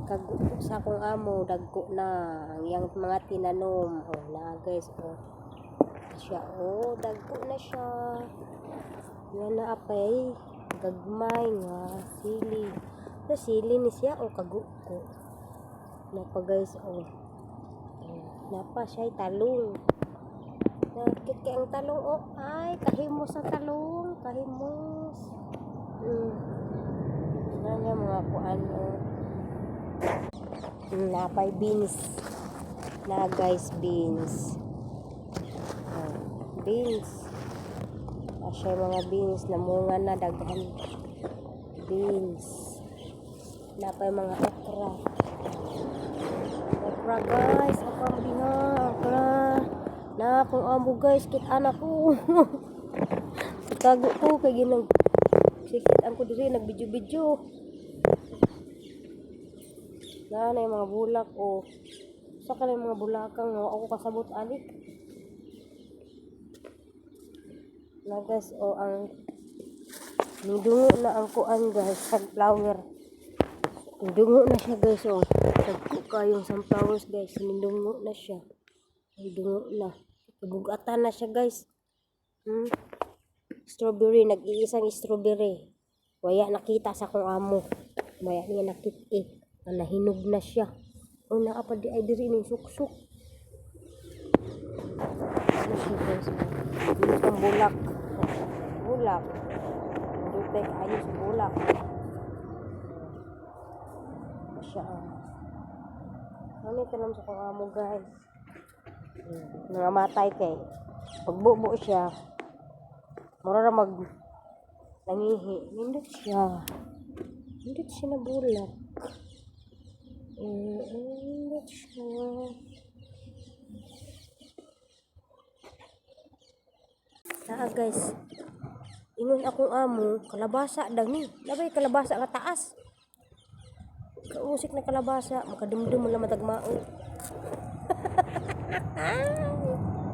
ang kaguko sa akong amo dagko na ang yang mga tinanom. Oh na guys, oh siya, oh dagko na siya. Yan na apay gagmay nga sili. So sili ni siya o kaguko. Napa guys, oh napa siya talong. Nakikita ang talong, oh ay kahimos ang talong, kahimos. Nga mga kuan, oh. Napay beans na guys, beans. Beans asya mga beans na munga na daghan beans. Napay mga okra guys, okra mo diha, okra na akong amo guys, kit anak ko. Tago ko kay ginag sikit ang ko diri nagbidyo-bidyo. Na yung mga bulak o sa kanang mga bulakang nga ako kasabot ani. Na guys, o ang nidungo na ang kuan guys, sunflower. Nidungo na siya guys, o sagko kayong sunflowers guys, nidungo na siya. Nidungo na. Bugatan na siya guys. Strawberry, nag-iisang strawberry. Waya nakita sa akong amo. Waya niya nakita nahinog na siya. O naapa di ay diri ning suksok. Ano siya guys? Dito ang bulak. Bulak. Dito ayo sa bulak. Siya. Ano tanong sa akong amo guys? Nangamatay kay pagbubo siya. Mura ra mag nangihi. Nindot siya. Nindot siya na bulak. Nindot siya. Guys. Ingon akong amo, kalabasa daw ni. Labay kalabasa nga taas. Kausik na kalabasa, makadumdum mo lang matagmao.